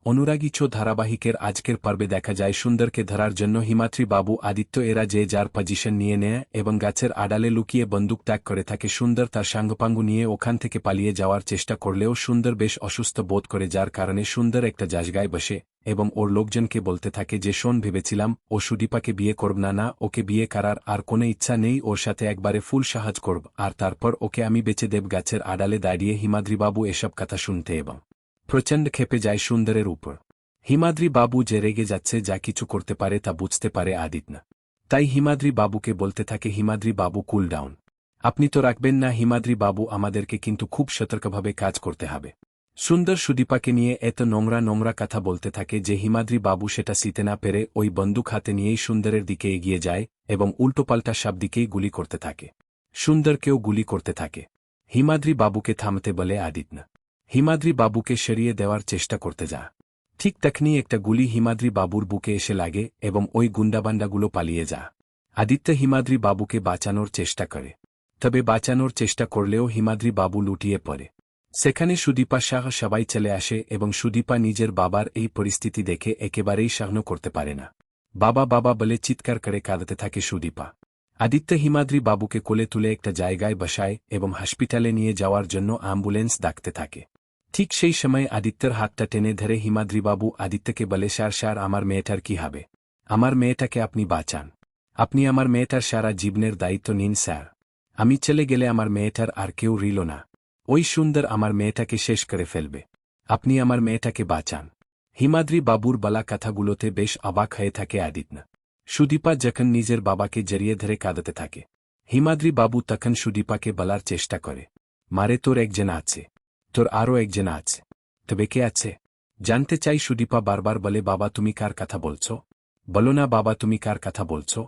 অনুরাগী ছো ধারাবাহিকের আজকের পর্বে দেখা যায় সুন্দরকে ধরার জন্য হিমাদ্রি বাবু আদিত্য এরা যে যার পজিশন নিয়ে নেয় এবং গাছের আড়ালে লুকিয়ে বন্দুক ত্যাগ করে থাকে। সুন্দর তার সাঙ্গপাঙ্গু নিয়ে ওখান থেকে পালিয়ে যাওয়ার চেষ্টা করলেও সুন্দর বেশ অসুস্থ বোধ করে, যার কারণে সুন্দর একটা জায়গায় বসে এবং ওর লোকজনকে বলতে থাকে যে শোন, ভেবেছিলাম ও সুদীপাকে বিয়ে করব না, ওকে বিয়ে করার আর কোনো ইচ্ছা নেই, ওর সাথে একবারে ফুল সাহায্য করব আর তারপর ওকে আমি বেঁচে দেব। গাছের আড়ালে দাঁড়িয়ে হিমাদ্রিবাবু এসব কথা শুনতে এবং প্রচণ্ড ক্ষেপে যায় সুন্দরের উপর। হিমাদ্রি বাবু যে রেগে যাচ্ছে, যা কিছু করতে পারে তা বুঝতে পারে আদিত্য। তাই হিমাদ্রি বাবুকে বলতে থাকে, হিমাদ্রি বাবু কুল ডাউন, আপনি তো রাখবেন না হিমাদ্রি বাবু, আমাদেরকে কিন্তু খুব সতর্কভাবে কাজ করতে হবে। সুন্দর সুদীপাকে নিয়ে এত নোংরা নোংরা কথা বলতে থাকে যে হিমাদ্রি বাবু সেটা সইতে না পেরে ওই বন্দুক হাতে নিয়েই সুন্দরের দিকে এগিয়ে যায় এবং উল্টোপাল্টা সব দিকেই গুলি করতে থাকে। সুন্দরকেও গুলি করতে থাকে। হিমাদ্রি বাবুকে থামতে বলে আদিত্য। হিমাদ্রি বাবুকে সরিয়ে দেওয়ার চেষ্টা করতে যা, ঠিক তখনই একটা গুলি হিমাদ্রি বাবুর বুকে এসে লাগে এবং ওই গুন্ডাবান্ডাগুলো পালিয়ে যা। আদিত্য হিমাদ্রি বাবুকে বাঁচানোর চেষ্টা করে, তবে বাঁচানোর চেষ্টা করলেও হিমাদ্রি বাবু লুটিয়ে পড়ে। সেখানে সুদীপা শাহ সবাই চলে আসে এবং সুদীপা নিজের বাবার এই পরিস্থিতি দেখে একেবারেই সহ্য করতে পারে না। বাবা বাবা বলে চিৎকার করে কাঁদতে থাকে সুদীপা। আদিত্য হিমাদ্রি বাবুকে কোলে তুলে একটা জায়গায় বসায় এবং হসপিটালে নিয়ে যাওয়ার জন্য অ্যাম্বুলেন্স ডাকতে থাকে। ঠিক সেই সময় আদিত্যর হাতটা টেনে ধরে হিমাদ্রিবাবু আদিত্যকে বলে, স্যার আমার মেয়েটার কি হবে? আমার মেয়েটাকে আপনি বাঁচান, আপনি আমার মেয়েটার সারা জীবনের দায়িত্ব নিন স্যার। আমি চলে গেলে আমার মেয়েটার আর কেউ রইল না, ওই সুন্দর আমার মেয়েটাকে শেষ করে ফেলবে, আপনি আমার মেয়েটাকে বাঁচান। হিমাদ্রি বাবুর বলা কথাগুলোতে বেশ অবাক হয়ে থাকে আদিত্য। সুদীপা যখন নিজের বাবাকে জড়িয়ে ধরে কাঁদতে থাকে, হিমাদ্রি বাবু তখন সুদীপাকে বলার চেষ্টা করে, মারে তোর একজন আছে, তোর আরও একজন আছে, তবে কে আছে জানতে চাই? সুদীপা বারবার বলে, বাবা তুমি কার কথা বলছো? বলো না বাবা তুমি কার কথা বলছো?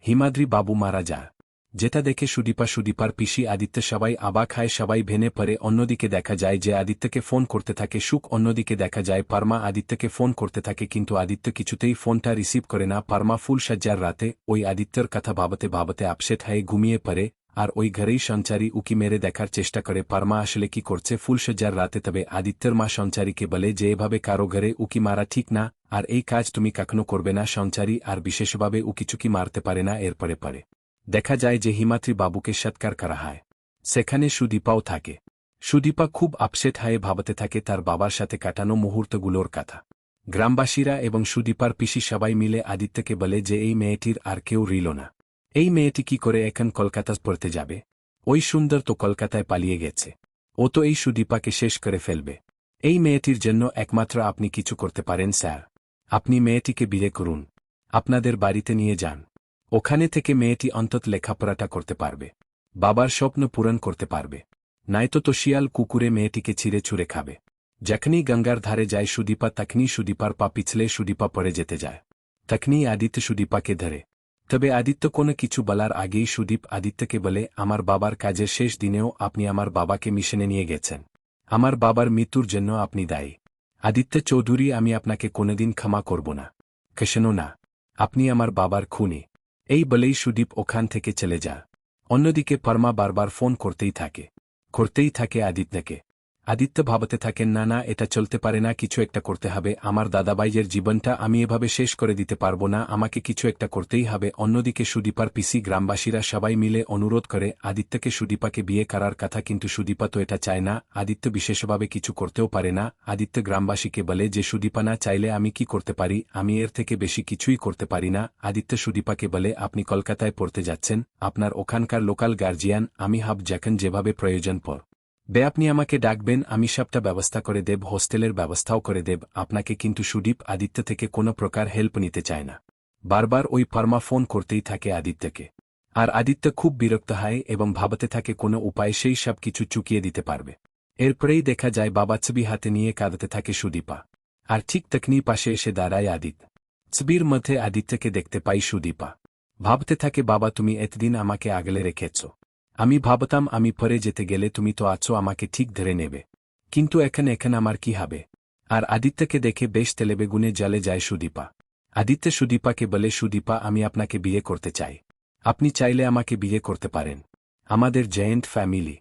হিমাদ্রি বাবু মারা যায়, যেটা দেখে সুদীপার পিসি আদিত্য সবাই অবাক হয়, সবাই ভেঙে পড়ে। অন্যদিকে দেখা যায় যে আদিত্যকে ফোন করতে থাকে সুখ, অন্যদিকে দেখা যায় পারমা আদিত্যকে ফোন করতে থাকে, কিন্তু আদিত্য কিছুতেই ফোনটা রিসিভ করে না। পারমা ফুল সজ্জার রাতে ওই আদিত্যর কথা ভাবতে আপসেট হয়ে ঘুমিয়ে পড়ে আর ওই ঘরেই সঞ্চারী উকি মেরে দেখার চেষ্টা করে পারমা আসলে কি করছে ফুলসজ্জার রাতে। তবে আদিত্যর মা সঞ্চারীকে বলে যে এভাবে কারো ঘরে উকি মারা ঠিক না, আর এই কাজ তুমি কখনো করবে না। সঞ্চারী আর বিশেষভাবে উকিচুকি মারতে পারে না। এরপরে দেখা যায় যে হিমাদ্রি বাবুকে সৎকার করা হয়, সেখানে সুদীপাও থাকে। সুদীপা খুব আপসেট হয়ে ভাবতে থাকে তার বাবার সাথে কাটানো মুহূর্তগুলোর কথা। গ্রামবাসীরা এবং সুদীপার পিসি সবাই মিলে আদিত্যকে বলে যে এই মেয়েটির আর কেউ রইল না, এই মেয়েটি কি করে এখন কলকাতা পড়তে যাবে? ওই সুন্দর তো কলকাতায় পালিয়ে গেছে, ও তো এই সুদীপাকে শেষ করে ফেলবে। এই মেয়েটির জন্য একমাত্র আপনি কিছু করতে পারেন স্যার, আপনি মেয়েটিকে বিয়ে করুন, আপনাদের বাড়িতে নিয়ে যান, ওখানে থেকে মেয়েটি অন্তত লেখাপড়াটা করতে পারবে, বাবার স্বপ্ন পূরণ করতে পারবে, নয়তো তো শিয়াল কুকুরে মেয়েটিকে ছিঁড়ে ছুঁড়ে খাবে। যখনই গঙ্গার ধারে যায় সুদীপা, তখনই সুদীপার পা পিছলে সুদীপা পড়ে যেতে যায়। তখনই আদিত্য সুদীপাকে ধরে, তবে আদিত্য কোনো কিছু বলার আগেই সুদীপ আদিত্যকে বলে, আমার বাবার কাজের শেষ দিনেও আপনি আমার বাবাকে মিশনে নিয়ে গেছেন, আমার বাবার মৃত্যুর জন্য আপনি দায়ী। আদিত্য চৌধুরী, আমি আপনাকে কোনোদিন ক্ষমা করব না, কেশনো না, আপনি আমার বাবার খুনি। এই বলেই সুদীপ ওখান থেকে চলে যা। অন্যদিকে পারমা বারবার ফোন করতেই থাকে আদিত্যকে। আদিত্য ভাবতে থাকেন, না এটা চলতে পারে না, কিছু একটা করতে হবে, আমার দাদাভাইয়ের জীবনটা আমি এভাবে শেষ করে দিতে পারবো না, আমাকে কিছু একটা করতেই হবে। অন্যদিকে সুদীপার পিসি গ্রামবাসীরা সবাই মিলে অনুরোধ করে আদিত্যকে সুদীপাকে বিয়ে করার কথা, কিন্তু সুদীপা তো এটা চায় না। আদিত্য বিশেষভাবে কিছু করতেও পারে না। আদিত্য গ্রামবাসীকে বলে যে সুদীপা না চাইলে আমি কি করতে পারি, আমি এর থেকে বেশি কিছুই করতে পারি না। আদিত্য সুদীপাকে বলে, আপনি কলকাতায় পড়তে যাচ্ছেন, আপনার ওখানকার লোকাল গার্জিয়ান আমি হাব যখন যেভাবে প্রয়োজন আপনি আমাকে ডাকবেন, আমি সবটা ব্যবস্থা করে দেব, হোস্টেলের ব্যবস্থাও করে দেব আপনাকে। কিন্তু সুদীপ আদিত্য থেকে কোনো প্রকার হেল্প নিতে চায় না। বারবার ওই পারমা ফোন করতেই থাকে আদিত্যকে, আর আদিত্য খুব বিরক্ত হয় এবং ভাবতে থাকে কোনো উপায় সেই সব কিছু চুকিয়ে দিতে পারবে। এরপরেই দেখা যায় বাবা ছবি হাতে নিয়ে কাঁদতে থাকে সুদীপা, আর ঠিক তখনই পাশে এসে দাঁড়ায় আদিত্য। ছবির মধ্যে আদিত্যকে দেখতে পাই সুদীপা। ভাবতে থাকে, বাবা তুমি এতদিন আমাকে আগলে রেখেছ, আমি ভাবতাম আমি পরে যেতে গেলে তুমি তো আছো, আমাকে ঠিক ধরে নেবে, কিন্তু এখন আমার কি হবে? আর আদিত্যকে দেখে বেশ তেলেবেগুনে জ্বলে যায় সুদীপা। আদিত্য সুদীপাকে বলে, সুদীপা আমি আপনাকে বিয়ে করতে চাই, আপনি চাইলে আমাকে বিয়ে করতে পারেন, আমাদের জয়েন্ট ফ্যামিলি,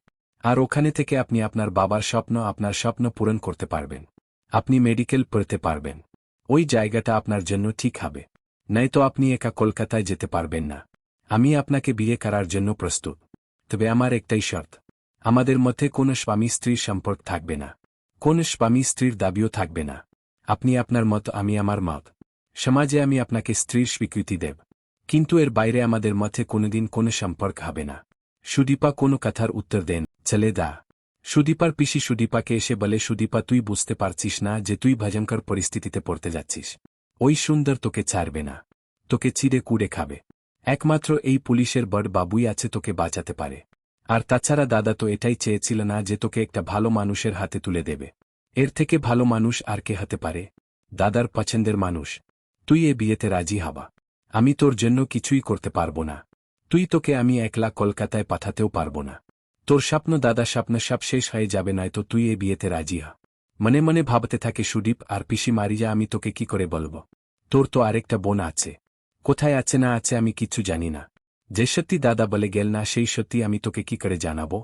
আর ওখানে থেকে আপনি আপনার বাবার স্বপ্ন পূরণ করতে পারবেন। আপনি মেডিকেল পড়তে পারবেন। ওই জায়গাটা আপনার জন্য ঠিক হবে। নয়তো আপনি একা কলকাতায় যেতে পারবেন না। আমি আপনাকে বিয়ে করার জন্য প্রস্তুত। তবে আমার একটাই শর্ত, আমাদের মধ্যে কোনো স্বামী স্ত্রীর সম্পর্ক থাকবে না, কোনো স্বামী স্ত্রীর দাবিও থাকবে না। আপনি আপনার মত, আমি আমার মত। সমাজে আমি আপনাকে স্ত্রীর স্বীকৃতি দেব, কিন্তু এর বাইরে আমাদের মধ্যে কোনোদিন কোনো সম্পর্ক হবে না। সুদীপা কোনো কথার উত্তর দেন, চলে দা। সুদীপার পিসি সুদীপাকে এসে বলে, সুদীপা তুই বুঝতে পারছিস না যে তুই ভয়ঙ্কর পরিস্থিতিতে পড়তে যাচ্ছিস। ওই সুন্দর তোকে ছাড়বে না, তোকে চিড়ে কুড়ে খাবে। একমাত্র এই পুলিশের বড় বাবুই আছে তোকে বাঁচাতে পারে। আর তাছাড়া দাদা তো এটাই চেয়েছিল না যে তোকে একটা ভালো মানুষের হাতে তুলে দেবে। এর থেকে ভালো মানুষ আর কে হতে পারে? দাদার পছন্দের মানুষ। তুই এ বিয়েতে রাজি হবা। আমি তোর জন্য কিছুই করতে পারবো না। তোকে আমি একলা কলকাতায় পাঠাতেও পারবো না। তোর স্বপ্ন দাদা স্বপ্ন সব শেষ হয়ে যাবে, নয়তো তুই এ বিয়েতে রাজি হ। মনে মনে ভাবতে থাকে সুদীপ, আর পিসি মারিয়া আমি তোকে কি করে বলবো? তোর তো আরেকটা বোন আছে, কোথায় আছে না আছে আমি কিচ্ছু জানি না। যে সত্যি দাদা বলে গেল না, সেই সত্যি আমি তোকে কি করে জানাবো?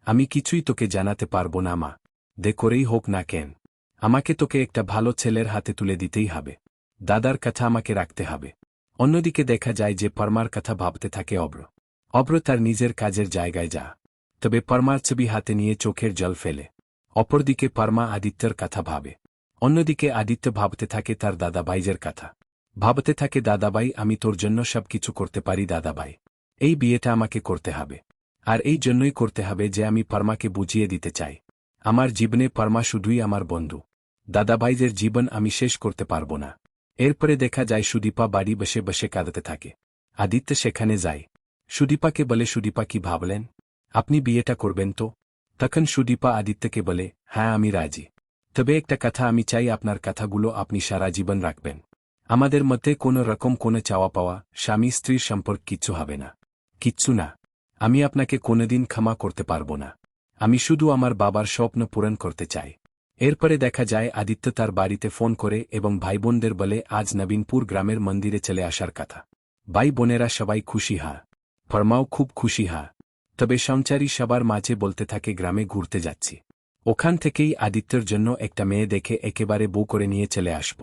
আমি কিছুই তোকে জানাতে পারবো না মা। দে করেই হোক না কেন, আমাকে তোকে একটা ভালো ছেলের হাতে তুলে দিতেই হবে। দাদার কথা আমাকে রাখতে হবে। অন্যদিকে দেখা যায় যে পরমার কথা ভাবতে থাকে অব্র তার নিজের কাজের জায়গায় যা। তবে পরমার ছবি হাতে নিয়ে চোখের জল ফেলে। অপরদিকে পরমা আদিত্যর কথা ভাবে। অন্যদিকে আদিত্য ভাবতে থাকে তার দাদাভাইজের কথা। ভাবতে থাকে, দাদাভাই আমি তোর জন্য সব কিছু করতে পারি দাদাভাই। এই বিয়েটা আমাকে করতে হবে। আর এই জন্যই করতে হবে যে আমি পরমাকে বুঝিয়ে দিতে চাই, আমার জীবনে পরমা শুধুই আমার বন্ধু। দাদাভাইদের জীবন আমি শেষ করতে পারবো না। এরপরে দেখা যায় সুদীপা বাড়ি বসে বসে কাঁদতে থাকে। আদিত্য সেখানে যায়। সুদীপাকে বলে, সুদীপা কি ভাবলেন? আপনি বিয়েটা করবেন তো? তখন সুদীপা আদিত্যকে বলে, হ্যাঁ আমি রাজি। তবে একটা কথা আমি চাই, আপনার কথাগুলো আপনি সারা জীবন রাখবেন। আমাদের মধ্যে কোনো রকম কোনো চাওয়া পাওয়া, স্বামী স্ত্রীর সম্পর্ক কিচ্ছু হবে না। কিচ্ছু না। আমি আপনাকে কোনোদিন ক্ষমা করতে পারবো না। আমি শুধু আমার বাবার স্বপ্ন পূরণ করতে চাই। এরপরে দেখা যায় আদিত্য তার বাড়িতে ফোন করে এবং ভাইবোনদের বলে আজ নবীনপুর গ্রামের মন্দিরে চলে আসার কথা। ভাই বোনেরা সবাই খুশি হা, পরমাও খুব খুশি হা। তবে সঞ্চারী সবার মাঝে বলতে থাকে গ্রামে ঘুরতে যাচ্ছি, ওখান থেকেই আদিত্যর জন্য একটা মেয়ে দেখে একেবারে বউ করে নিয়ে চলে আসব।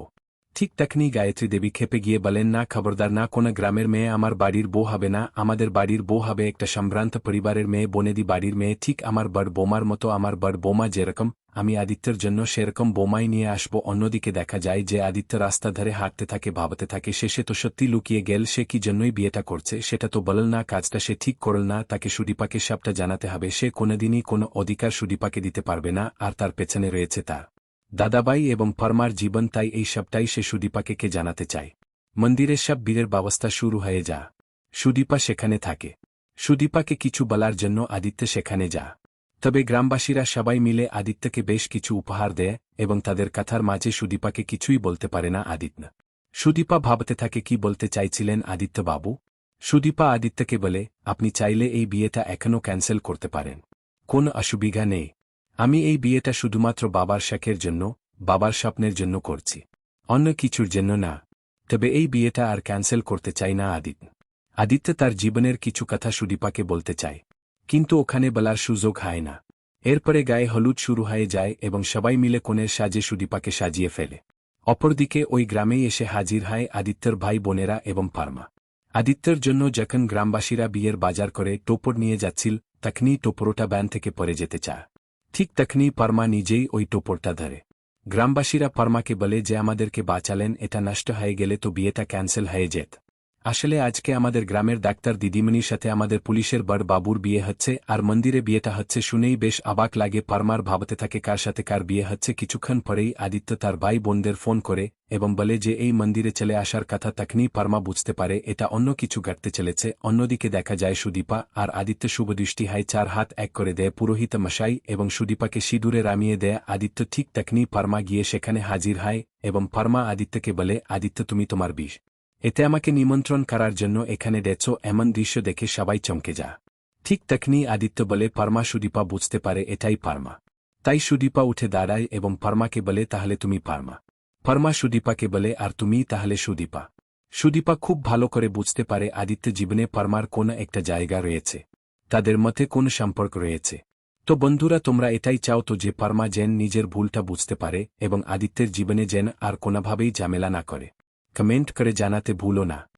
ঠিক তখনই গায়ত্রী দেবী খেপে গিয়ে বলেন, না খবরদার না, কোনো গ্রামের মেয়ে আমার বাড়ির বউ হবে না, আমাদের বাড়ির বউ হবে একটা সম্ভ্রান্ত পরিবারের মেয়ে, বনেদি বাড়ির মেয়ে, ঠিক আমার বড় বোমার মতো। আমার বড় বোমা যেরকম, আমি আদিত্যর জন্য সেরকম বোমাই নিয়ে আসব। অন্যদিকে দেখা যায় যে আদিত্য রাস্তা ধরে হাঁটতে থাকে, ভাবতে থাকে শেষে তো সত্যি লুকিয়ে গেল, সে কি জন্যই বিয়েটা করছে সেটা তো বলল না, কাজটা সে ঠিক করল না, তাকে সুদীপাকে সবটা জানাতে হবে। সে কোনোদিনই কোনো অধিকার সুদীপাকে দিতে পারবে না, আর তার পেছনে রয়েছে তার দাদাভাই এবং পরমার জীবন। তাই এই সবটাই সে সুদীপাকে কে জানাতে চায়। মন্দিরের সব বীরের ব্যবস্থা শুরু হয়ে যা। সুদীপা সেখানে থাকে। সুদীপাকে কিছু বলার জন্য আদিত্য সেখানে যা। তবে গ্রামবাসীরা সবাই মিলে আদিত্যকে বেশ কিছু উপহার দেয় এবং তাদের কথার মাঝে সুদীপাকে কিছুই বলতে পারে না আদিত্য। সুদীপা ভাবতে থাকে কি বলতে চাইছিলেন আদিত্য বাবু। সুদীপা আদিত্যকে বলে, আপনি চাইলে এই বিয়েটা এখনও ক্যান্সেল করতে পারেন, কোনো অসুবিধা নেই। আমি এই বিয়েটা শুধুমাত্র বাবার শখের জন্য, বাবার স্বপ্নের জন্য করছি, অন্য কিছুর জন্য না। তবে এই বিয়েটা আর ক্যান্সেল করতে চাই না আদিত্য। আদিত্য তার জীবনের কিছু কথা সুদীপাকে বলতে চায়, কিন্তু ওখানে বলার সুযোগ হয় না। এরপরে গায়ে হলুদ শুরু হয়ে যায় এবং সবাই মিলে কনের সাজে সুদীপাকে সাজিয়ে ফেলে। অপরদিকে ওই গ্রামেই এসে হাজির হয় আদিত্যর ভাই বোনেরা এবং পরমা। আদিত্যর জন্য যখন গ্রামবাসীরা বিয়ের বাজার করে টোপর নিয়ে যাচ্ছিল, তখনই টোপরোটা ব্যান থেকে পড়ে যেতে চায়। ঠিক তখনই পরমা নিজেই ওই টোপরটা ধরে। গ্রামবাসীরা পরমাকে বলে যে আমাদেরকে বাঁচালেন, এটা নষ্ট হয়ে গেলে তো বিয়েটা ক্যান্সেল হয়ে যেত। আসলে আজকে আমাদের গ্রামের ডাক্তার দিদিমণির সাথে আমাদের পুলিশের বড় বাবুর বিয়ে হচ্ছে, আর মন্দিরে বিয়েটা হচ্ছে শুনেই বেশ অবাক লাগে। পরমার ভাবতে থাকে কার সাথে কার বিয়ে হচ্ছে। কিছুক্ষণ পরেই আদিত্য তার ভাই বোনদের ফোন করে এবং বলে যে এই মন্দিরে চলে আসার কথা। তখনই পরমা বুঝতে পারে এটা অন্য কিছু ঘটতে চলেছে। অন্যদিকে দেখা যায় সুদীপা আর আদিত্য শুভদৃষ্টি হয়, 4 হাত এক করে দেয় পুরোহিত মশাই এবং সুদীপাকে সিঁদুরে রামিয়ে দেয় আদিত্য। ঠিক তখনই পরমা গিয়ে সেখানে হাজির হয় এবং পরমা আদিত্যকে বলে, আদিত্য তুমি তোমার বিষ এতে আমাকে নিমন্ত্রণ করার জন্য এখানে ডেছো, এমন দৃশ্য দেখে সবাই চমকে যা। ঠিক তখনই আদিত্য বলে পরমা। সুদীপা বুঝতে পারে এটাই পরমা। তাই সুদীপা উঠে দাঁড়ায় এবং পরমাকে বলে, তাহলে তুমি পরমা? পরমা সুদীপাকে বলে, আর তুমি তাহলে সুদীপা? সুদীপা খুব ভালো করে বুঝতে পারে আদিত্য জীবনে পরমার কোনো একটা জায়গা রয়েছে, তাদের মধ্যে কোন সম্পর্ক রয়েছে। তো বন্ধুরা তোমরা এটাই চাও তো যে পারমা যেন নিজের ভুলটা বুঝতে পারে এবং আদিত্যের জীবনে যেন আর কোনোভাবেই ঝামেলা না করে। কমেন্ট করে জানাতে ভুলো না।